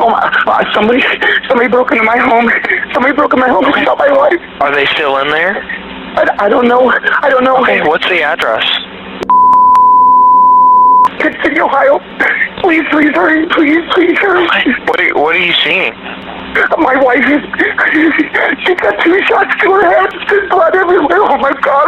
Oh my, somebody broke into my home. Somebody broke into my home and shot my wife. Are they still in there? I don't know. I don't know. Okay, what's the address? Pitt City, Ohio. Please hurry. Please hurry. What are you seeing? My wife she got 2 shots to her head. There's blood everywhere. Oh my God.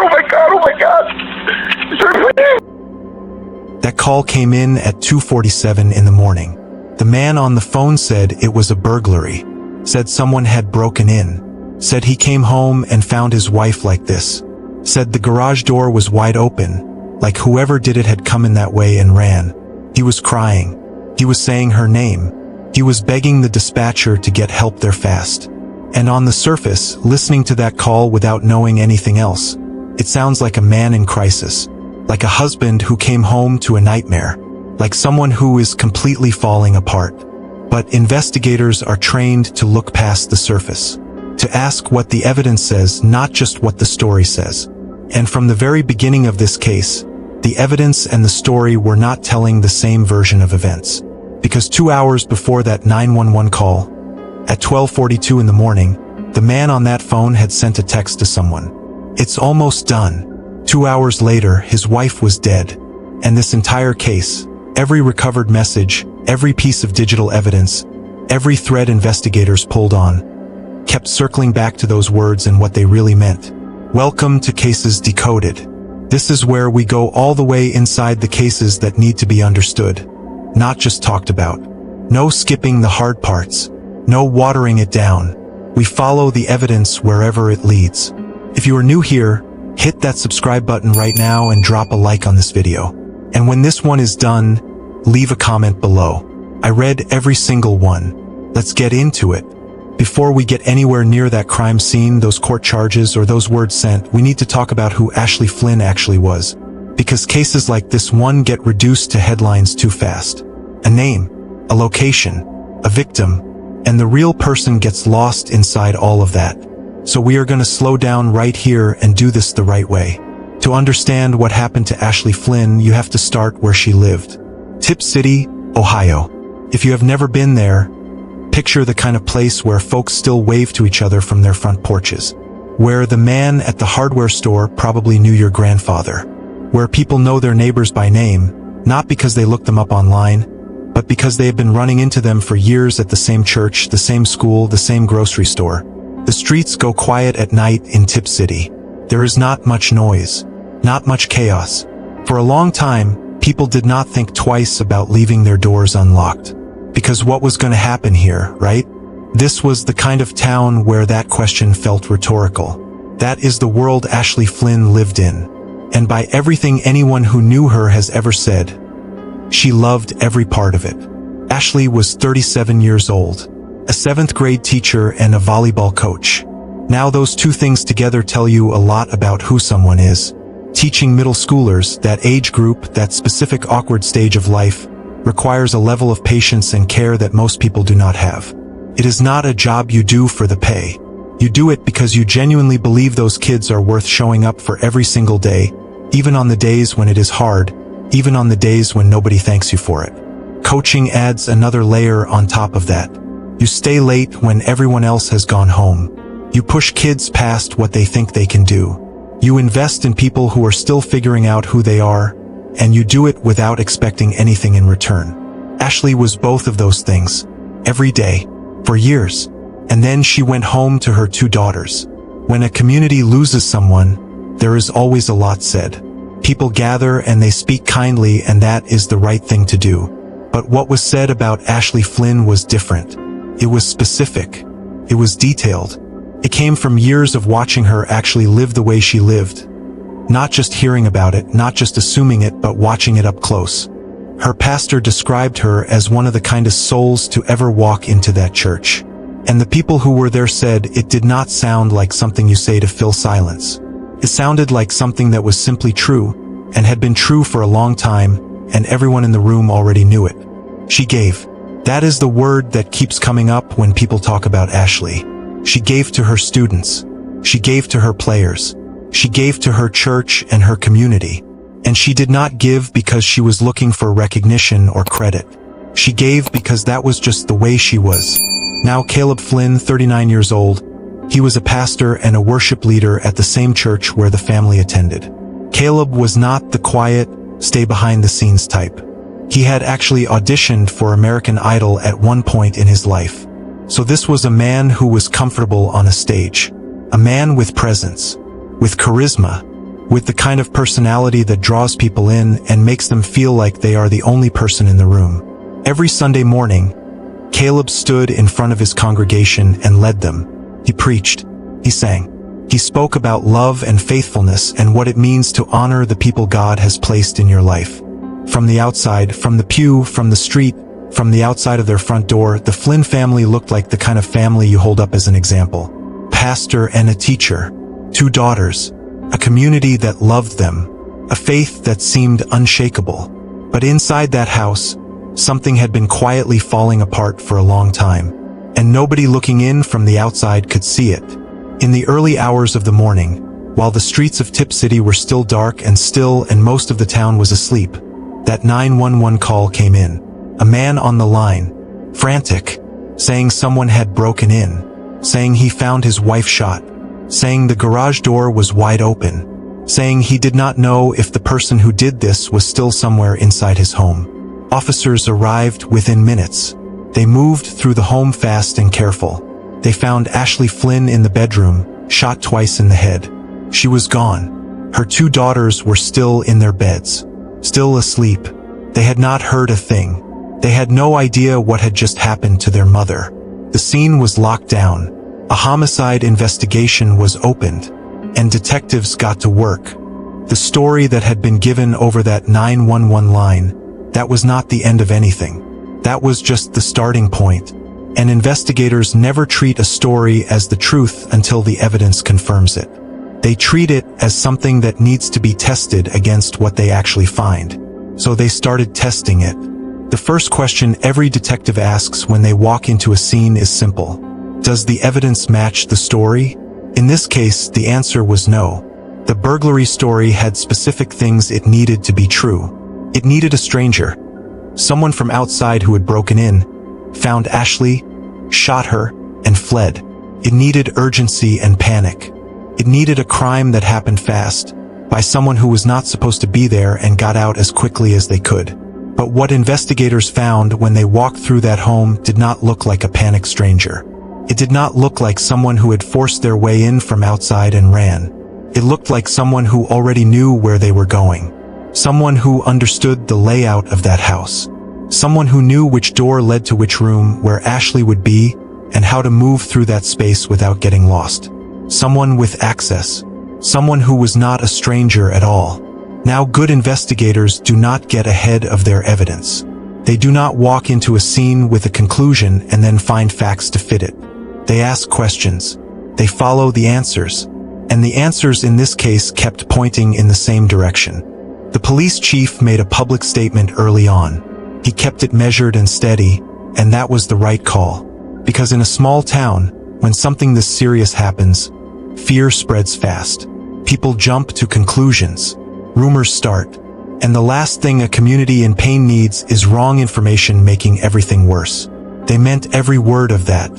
Sir, please. That call came in at 2:47 in the morning. The man on the phone said it was a burglary, said someone had broken in, said he came home and found his wife like this, said the garage door was wide open, like whoever did it had come in that way and ran. He was crying. He was saying her name. He was begging the dispatcher to get help there fast. And on the surface, listening to that call without knowing anything else, it sounds like a man in crisis, like a husband who came home to a nightmare, like someone who is completely falling apart. But investigators are trained to look past the surface, to ask what the evidence says, not just what the story says. And from the very beginning of this case, the evidence and the story were not telling the same version of events. Because 2 hours before that 911 call, at 12:42 in the morning, the man on that phone had sent a text to someone. It's almost done. 2 hours later, his wife was dead. And this entire case, every recovered message, every piece of digital evidence, every thread investigators pulled on, kept circling back to those words and what they really meant. Welcome to Cases Decoded. This is where we go all the way inside the cases that need to be understood, not just talked about. No skipping the hard parts. No watering it down. We follow the evidence wherever it leads. If you are new here, hit that subscribe button right now and drop a like on this video. And when this one is done, leave a comment below. I read every single one. Let's get into it. Before we get anywhere near that crime scene, those court charges, or those words sent, we need to talk about who Ashley Flynn actually was. Because cases like this one get reduced to headlines too fast. A name, a location, a victim, and the real person gets lost inside all of that. So we are going to slow down right here and do this the right way. To understand what happened to Ashley Flynn, you have to start where she lived. Tip City, Ohio. If you have never been there, picture the kind of place where folks still wave to each other from their front porches. Where the man at the hardware store probably knew your grandfather. Where people know their neighbors by name, not because they looked them up online, but because they have been running into them for years at the same church, the same school, the same grocery store. The streets go quiet at night in Tip City. There is not much noise, not much chaos. For a long time, people did not think twice about leaving their doors unlocked. Because what was going to happen here, right? This was the kind of town where that question felt rhetorical. That is the world Ashley Flynn lived in. And by everything anyone who knew her has ever said, she loved every part of it. Ashley was 37 years old, a 7th grade teacher and a volleyball coach. Now those two things together tell you a lot about who someone is. Teaching middle schoolers, that age group, that specific awkward stage of life, requires a level of patience and care that most people do not have. It is not a job you do for the pay. You do it because you genuinely believe those kids are worth showing up for every single day, even on the days when it is hard, even on the days when nobody thanks you for it. Coaching adds another layer on top of that. You stay late when everyone else has gone home. You push kids past what they think they can do. You invest in people who are still figuring out who they are, and you do it without expecting anything in return. Ashley was both of those things, every day, for years. And then she went home to her 2 daughters. When a community loses someone, there is always a lot said. People gather and they speak kindly, and that is the right thing to do. But what was said about Ashley Flynn was different. It was specific. It was detailed. It came from years of watching her actually live the way she lived. Not just hearing about it, not just assuming it, but watching it up close. Her pastor described her as one of the kindest souls to ever walk into that church. And the people who were there said it did not sound like something you say to fill silence. It sounded like something that was simply true, and had been true for a long time, and everyone in the room already knew it. She gave. That is the word that keeps coming up when people talk about Ashley. She gave to her students. She gave to her players. She gave to her church and her community. And she did not give because she was looking for recognition or credit. She gave because that was just the way she was. Now Caleb Flynn, 39 years old, he was a pastor and a worship leader at the same church where the family attended. Caleb was not the quiet, stay-behind-the-scenes type. He had actually auditioned for American Idol at one point in his life. So this was a man who was comfortable on a stage. A man with presence, with charisma, with the kind of personality that draws people in and makes them feel like they are the only person in the room. Every Sunday morning, Caleb stood in front of his congregation and led them. He preached. He sang. He spoke about love and faithfulness and what it means to honor the people God has placed in your life. From the outside, from the pew, from the street, from the outside of their front door, the Flynn family looked like the kind of family you hold up as an example. Pastor and a teacher, 2 daughters, a community that loved them, a faith that seemed unshakable. But inside that house, something had been quietly falling apart for a long time, and nobody looking in from the outside could see it. In the early hours of the morning, while the streets of Tip City were still dark and still and most of the town was asleep, that 911 call came in. A man on the line, frantic, saying someone had broken in, saying he found his wife shot, saying the garage door was wide open, saying he did not know if the person who did this was still somewhere inside his home. Officers arrived within minutes. They moved through the home fast and careful. They found Ashley Flynn in the bedroom, shot twice in the head. She was gone. Her 2 daughters were still in their beds, still asleep. They had not heard a thing. They had no idea what had just happened to their mother. The scene was locked down. A homicide investigation was opened, and detectives got to work. The story that had been given over that 911 line, that was not the end of anything. That was just the starting point. And investigators never treat a story as the truth until the evidence confirms it. They treat it as something that needs to be tested against what they actually find. So they started testing it. The first question every detective asks when they walk into a scene is simple. Does the evidence match the story? In this case, the answer was no. The burglary story had specific things it needed to be true. It needed a stranger, someone from outside who had broken in, found Ashley, shot her, and fled. It needed urgency and panic. It needed a crime that happened fast, by someone who was not supposed to be there and got out as quickly as they could. But what investigators found when they walked through that home did not look like a panicked stranger. It did not look like someone who had forced their way in from outside and ran. It looked like someone who already knew where they were going. Someone who understood the layout of that house. Someone who knew which door led to which room, where Ashley would be, and how to move through that space without getting lost. Someone with access. Someone who was not a stranger at all. Now, good investigators do not get ahead of their evidence. They do not walk into a scene with a conclusion and then find facts to fit it. They ask questions. They follow the answers. And the answers in this case kept pointing in the same direction. The police chief made a public statement early on. He kept it measured and steady, and that was the right call. Because in a small town, when something this serious happens, fear spreads fast. People jump to conclusions. Rumors start. And the last thing a community in pain needs is wrong information making everything worse. They meant every word of that.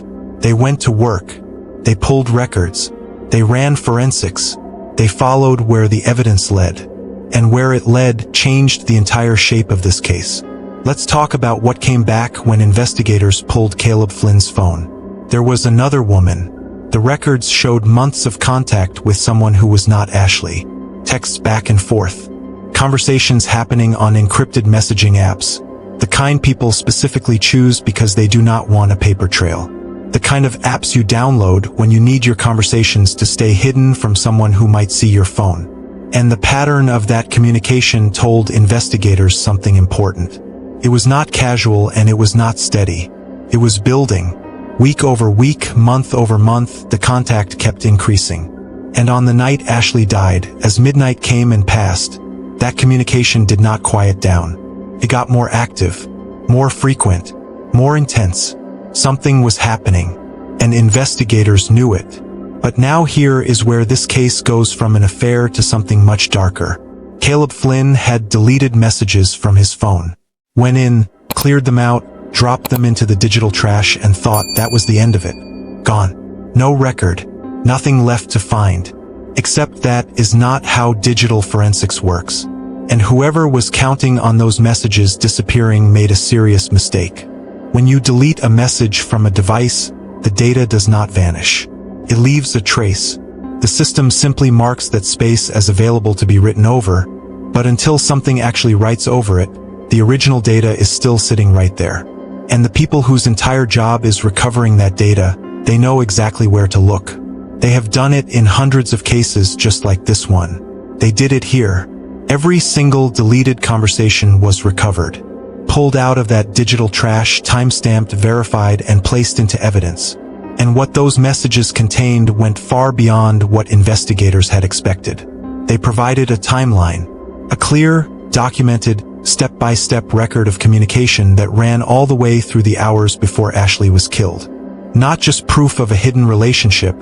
They went to work. They pulled records. They ran forensics. They followed where the evidence led. And where it led changed the entire shape of this case. Let's talk about what came back when investigators pulled Caleb Flynn's phone. There was another woman. The records showed months of contact with someone who was not Ashley. Texts back and forth. Conversations happening on encrypted messaging apps. The kind people specifically choose because they do not want a paper trail. The kind of apps you download when you need your conversations to stay hidden from someone who might see your phone. And the pattern of that communication told investigators something important. It was not casual and it was not steady. It was building. Week over week, month over month, the contact kept increasing. And on the night Ashley died, as midnight came and passed, that communication did not quiet down. It got more active, more frequent, more intense. Something was happening, and investigators knew it. But now here is where this case goes from an affair to something much darker. Caleb Flynn had deleted messages from his phone. Went in, cleared them out, dropped them into the digital trash and thought that was the end of it. Gone. No record. Nothing left to find. Except that is not how digital forensics works. And whoever was counting on those messages disappearing made a serious mistake. When you delete a message from a device, the data does not vanish. It leaves a trace. The system simply marks that space as available to be written over, but until something actually writes over it, the original data is still sitting right there. And the people whose entire job is recovering that data, they know exactly where to look. They have done it in hundreds of cases just like this one. They did it here. Every single deleted conversation was recovered, pulled out of that digital trash, timestamped, verified, and placed into evidence. And what those messages contained went far beyond what investigators had expected. They provided a timeline, a clear, documented, step-by-step record of communication that ran all the way through the hours before Ashley was killed. Not just proof of a hidden relationship,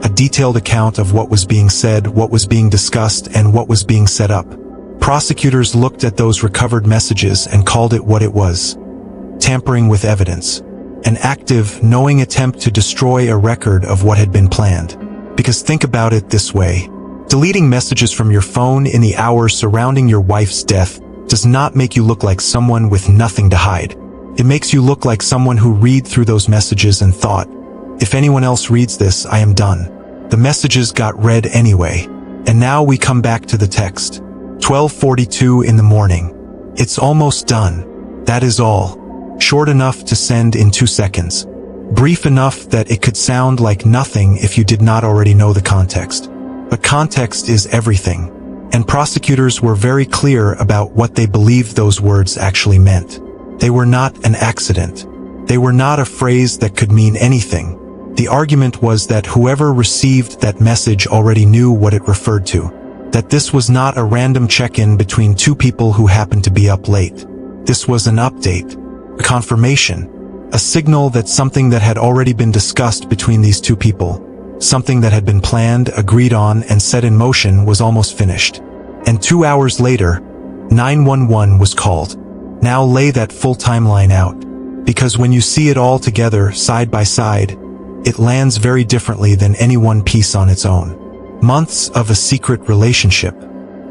a detailed account of what was being said, what was being discussed, and what was being set up. Prosecutors looked at those recovered messages and called it what it was: tampering with evidence. An active, knowing attempt to destroy a record of what had been planned. Because think about it this way. Deleting messages from your phone in the hours surrounding your wife's death does not make you look like someone with nothing to hide. It makes you look like someone who read through those messages and thought, if anyone else reads this, I am done. The messages got read anyway. And now we come back to the text. 12:42 in the morning. It's almost done. That is all. Short enough to send in 2 seconds. Brief enough that it could sound like nothing if you did not already know the context. But context is everything. And prosecutors were very clear about what they believed those words actually meant. They were not an accident. They were not a phrase that could mean anything. The argument was that whoever received that message already knew what it referred to. That this was not a random check-in between two people who happened to be up late. This was an update, a confirmation, a signal that something that had already been discussed between these two people, something that had been planned, agreed on, and set in motion was almost finished. And 2 hours later, 911 was called. Now lay that full timeline out, because when you see it all together, side by side, it lands very differently than any one piece on its own. Months of a secret relationship.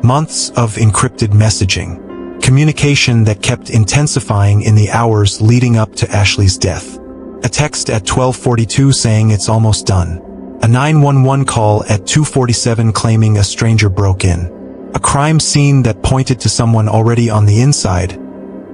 Months of encrypted messaging. Communication that kept intensifying in the hours leading up to Ashley's death. A text at 12:42 saying it's almost done. A 911 call at 2:47 claiming a stranger broke in. A crime scene that pointed to someone already on the inside,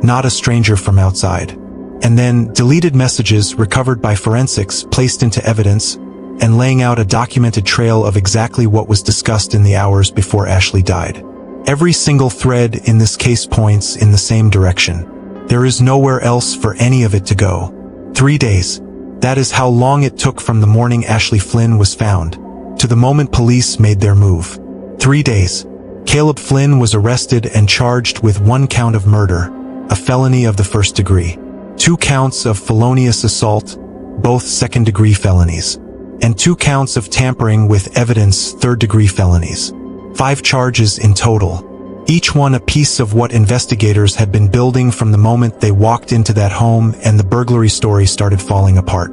not a stranger from outside. And then deleted messages recovered by forensics placed into evidence and laying out a documented trail of exactly what was discussed in the hours before Ashley died. Every single thread in this case points in the same direction. There is nowhere else for any of it to go. 3 days. That is how long it took from the morning Ashley Flynn was found to the moment police made their move. 3 days. Caleb Flynn was arrested and charged with 1 count of murder, a felony of the 1st degree. 2 counts of felonious assault, both 2nd degree felonies. And 2 counts of tampering with evidence, 3rd degree felonies. 5 charges in total. Each one a piece of what investigators had been building from the moment they walked into that home and the burglary story started falling apart.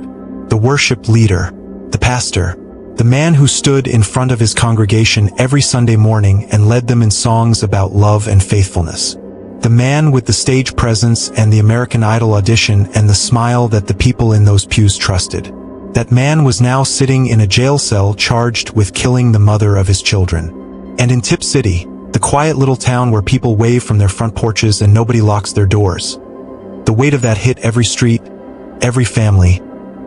The worship leader, the pastor, the man who stood in front of his congregation every Sunday morning and led them in songs about love and faithfulness. The man with the stage presence and the American Idol audition and the smile that the people in those pews trusted. That man was now sitting in a jail cell charged with killing the mother of his children. And in Tip City, the quiet little town where people wave from their front porches and nobody locks their doors. The weight of that hit every street, every family,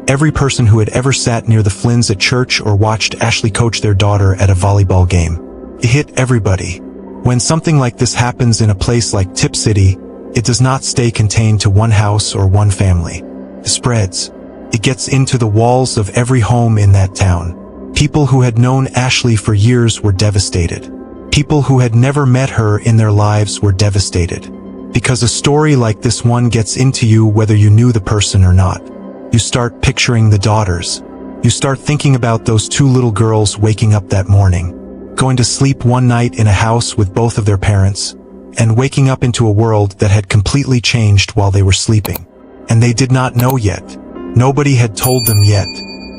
every person who had ever sat near the Flynns at church or watched Ashley coach their daughter at a volleyball game. It hit everybody. When something like this happens in a place like Tip City, it does not stay contained to one house or one family. It spreads. It gets into the walls of every home in that town. People who had known Ashley for years were devastated. People who had never met her in their lives were devastated. Because a story like this one gets into you whether you knew the person or not. You start picturing the daughters. You start thinking about those 2 little girls waking up that morning, going to sleep one night in a house with both of their parents, and waking up into a world that had completely changed while they were sleeping. And they did not know yet. Nobody had told them yet.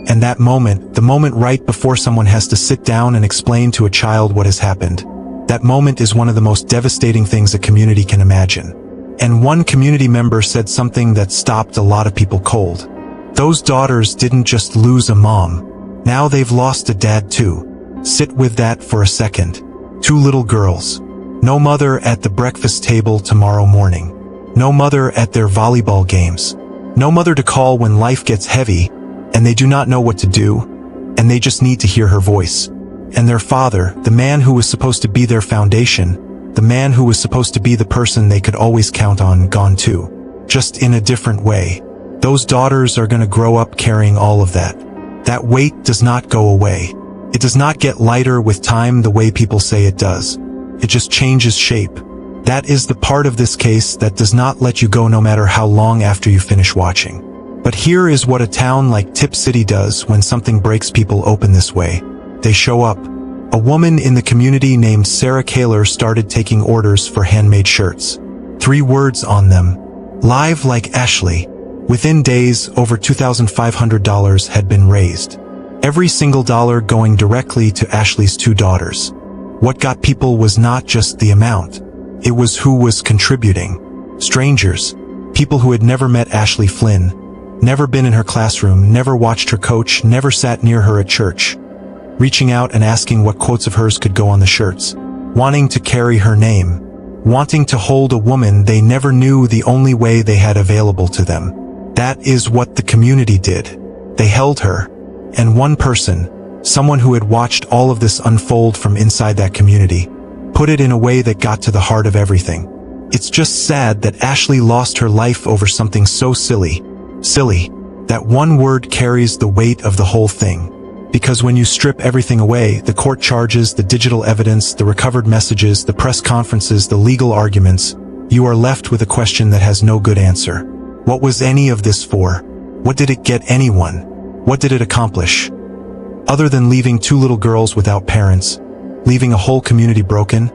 And that moment, the moment right before someone has to sit down and explain to a child what has happened, that moment is one of the most devastating things a community can imagine. And one community member said something that stopped a lot of people cold. Those daughters didn't just lose a mom. Now they've lost a dad too. Sit with that for a second. 2 little girls. No mother at the breakfast table tomorrow morning. No mother at their volleyball games. No mother to call when life gets heavy, and they do not know what to do, and they just need to hear her voice. And their father, the man who was supposed to be their foundation, the man who was supposed to be the person they could always count on, gone too. Just in a different way. Those daughters are going to grow up carrying all of that. That weight does not go away. It does not get lighter with time the way people say it does. It just changes shape. That is the part of this case that does not let you go no matter how long after you finish watching. But here is what a town like Tip City does when something breaks people open this way. They show up. A woman in the community named Sarah Kaler started taking orders for handmade shirts. 3 words on them. Live like Ashley. Within days, over $2,500 had been raised. Every single dollar going directly to Ashley's 2 daughters. What got people was not just the amount. It was who was contributing. Strangers. People who had never met Ashley Flynn. Never been in her classroom, never watched her coach, never sat near her at church. Reaching out and asking what quotes of hers could go on the shirts. Wanting to carry her name. Wanting to hold a woman they never knew the only way they had available to them. That is what the community did. They held her. And one person, someone who had watched all of this unfold from inside that community, put it in a way that got to the heart of everything. It's just sad that Ashley lost her life over something so silly. Silly. That one word carries the weight of the whole thing. Because when you strip everything away, the court charges, the digital evidence, the recovered messages, the press conferences, the legal arguments, you are left with a question that has no good answer. What was any of this for? What did it get anyone? What did it accomplish? Other than leaving 2 little girls without parents, leaving a whole community broken,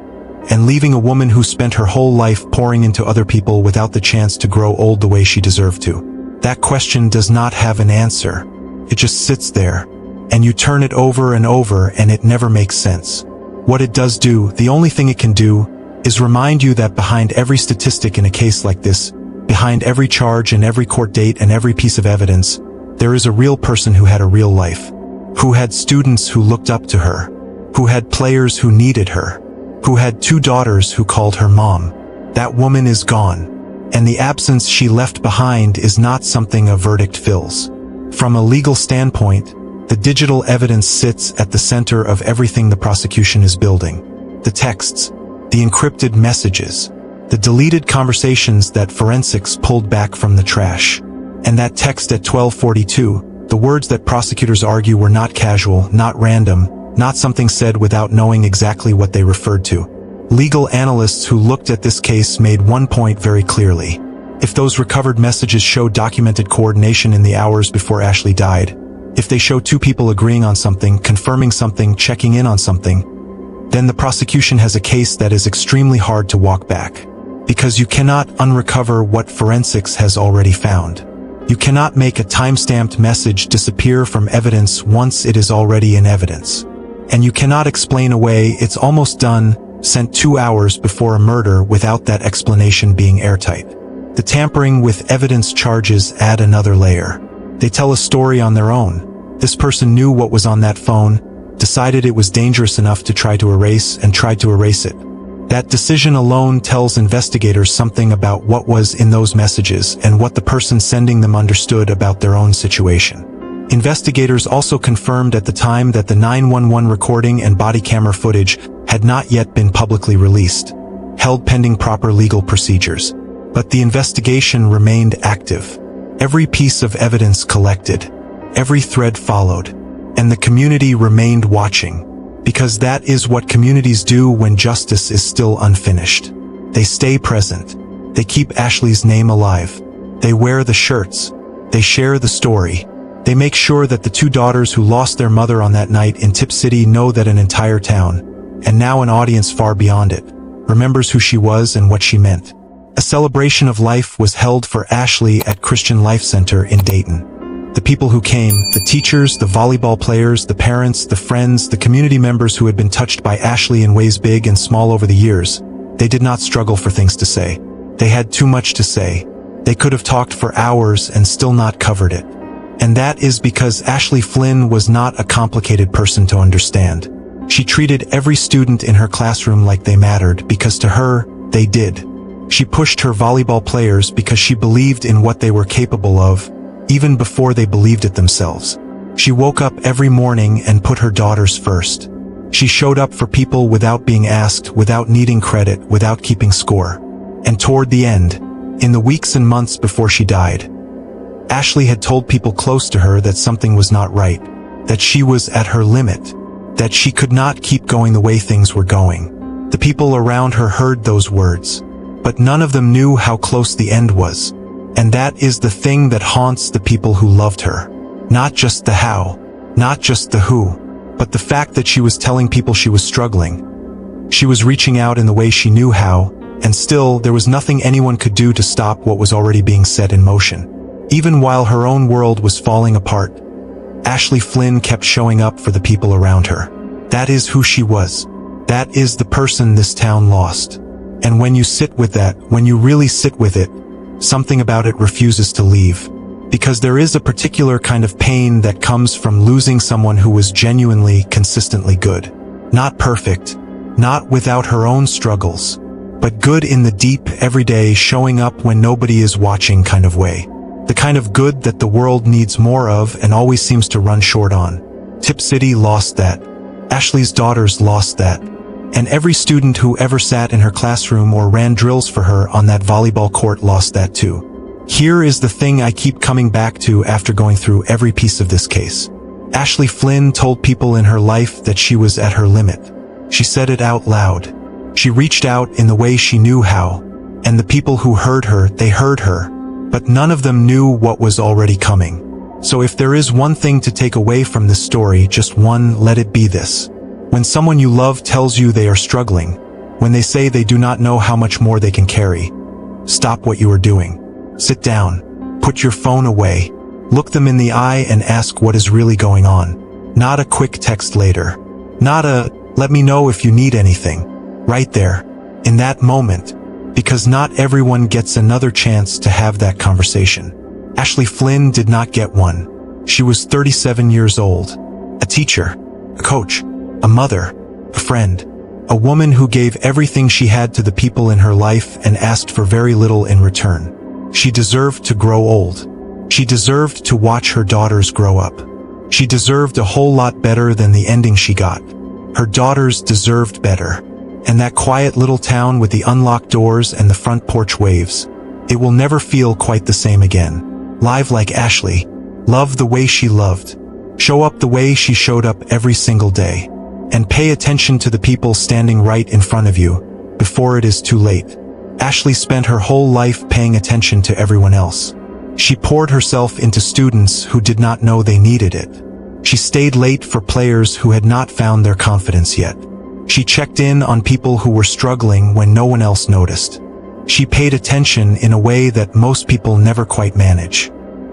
and leaving a woman who spent her whole life pouring into other people without the chance to grow old the way she deserved to. That question does not have an answer. It just sits there, and you turn it over and over and it never makes sense. What it does do, the only thing it can do, is remind you that behind every statistic in a case like this, behind every charge and every court date and every piece of evidence, there is a real person who had a real life, who had students who looked up to her, who had players who needed her, who had 2 daughters who called her mom. That woman is gone. And the absence she left behind is not something a verdict fills. From a legal standpoint, the digital evidence sits at the center of everything the prosecution is building. The texts, the encrypted messages, the deleted conversations that forensics pulled back from the trash. And that text at 12:42, the words that prosecutors argue were not casual, not random, not something said without knowing exactly what they referred to. Legal analysts who looked at this case made one point very clearly. If those recovered messages show documented coordination in the hours before Ashley died, if they show 2 people agreeing on something, confirming something, checking in on something, then the prosecution has a case that is extremely hard to walk back. Because you cannot unrecover what forensics has already found. You cannot make a time-stamped message disappear from evidence once it is already in evidence. And you cannot explain away "it's almost done," sent 2 hours before a murder without that explanation being airtight. The tampering with evidence charges add another layer. They tell a story on their own. This person knew what was on that phone, decided it was dangerous enough to try to erase, and tried to erase it. That decision alone tells investigators something about what was in those messages and what the person sending them understood about their own situation. Investigators also confirmed at the time that the 911 recording and body camera footage had not yet been publicly released, held pending proper legal procedures. But the investigation remained active. Every piece of evidence collected, every thread followed, and the community remained watching. Because that is what communities do when justice is still unfinished. They stay present. They keep Ashley's name alive. They wear the shirts. They share the story. They make sure that the 2 daughters who lost their mother on that night in Tip City know that an entire town, and now an audience far beyond it, remembers who she was and what she meant. A celebration of life was held for Ashley at Christian Life Center in Dayton. The people who came, the teachers, the volleyball players, the parents, the friends, the community members who had been touched by Ashley in ways big and small over the years, they did not struggle for things to say. They had too much to say. They could have talked for hours and still not covered it. And that is because Ashley Flynn was not a complicated person to understand. She treated every student in her classroom like they mattered because to her, they did. She pushed her volleyball players because she believed in what they were capable of, even before they believed it themselves. She woke up every morning and put her daughters first. She showed up for people without being asked, without needing credit, without keeping score. And toward the end, in the weeks and months before she died, Ashley had told people close to her that something was not right, that she was at her limit, that she could not keep going the way things were going. The people around her heard those words, but none of them knew how close the end was. And that is the thing that haunts the people who loved her. Not just the how, not just the who, but the fact that she was telling people she was struggling. She was reaching out in the way she knew how, and still there was nothing anyone could do to stop what was already being set in motion. Even while her own world was falling apart, Ashley Flynn kept showing up for the people around her. That is who she was. That is the person this town lost. And when you sit with that, when you really sit with it, something about it refuses to leave. Because there is a particular kind of pain that comes from losing someone who was genuinely, consistently good. Not perfect, not without her own struggles, but good in the deep, everyday, showing up when nobody is watching kind of way. The kind of good that the world needs more of and always seems to run short on. Tip City lost that. Ashley's daughters lost that. And every student who ever sat in her classroom or ran drills for her on that volleyball court lost that too. Here is the thing I keep coming back to after going through every piece of this case. Ashley Flynn told people in her life that she was at her limit. She said it out loud. She reached out in the way she knew how. And the people who heard her, they heard her. But none of them knew what was already coming. So if there is one thing to take away from this story, just one, let it be this. When someone you love tells you they are struggling, when they say they do not know how much more they can carry, stop what you are doing. Sit down. Put your phone away. Look them in the eye and ask what is really going on. Not a quick text later. Not a, let me know if you need anything. Right there. In that moment. Because not everyone gets another chance to have that conversation. Ashley Flynn did not get one. She was 37 years old. A teacher. A coach. A mother, a friend, a woman who gave everything she had to the people in her life and asked for very little in return. She deserved to grow old. She deserved to watch her daughters grow up. She deserved a whole lot better than the ending she got. Her daughters deserved better. And that quiet little town with the unlocked doors and the front porch waves, it will never feel quite the same again. Live like Ashley. Love the way she loved. Show up the way she showed up every single day. And pay attention to the people standing right in front of you, before it is too late. Ashley spent her whole life paying attention to everyone else. She poured herself into students who did not know they needed it. She stayed late for players who had not found their confidence yet. She checked in on people who were struggling when no one else noticed. She paid attention in a way that most people never quite manage.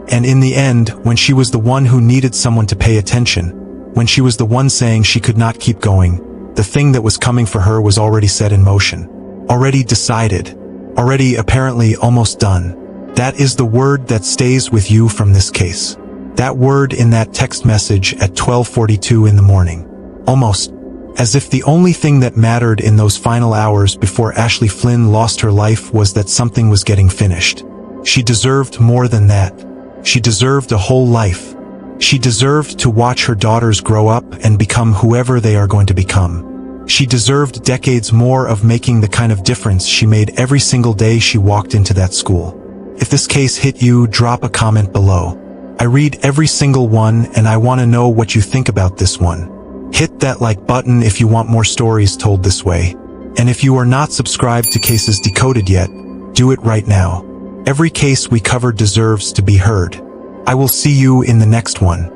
And in the end, when she was the one who needed someone to pay attention, when she was the one saying she could not keep going, the thing that was coming for her was already set in motion. Already decided. Already apparently almost done. That is the word that stays with you from this case. That word in that text message at 12:42 in the morning. Almost. As if the only thing that mattered in those final hours before Ashley Flynn lost her life was that something was getting finished. She deserved more than that. She deserved a whole life. She deserved to watch her daughters grow up and become whoever they are going to become. She deserved decades more of making the kind of difference she made every single day she walked into that school. If this case hit you, drop a comment below. I read every single one and I want to know what you think about this one. Hit that like button if you want more stories told this way. And if you are not subscribed to Cases Decoded yet, do it right now. Every case we cover deserves to be heard. I will see you in the next one.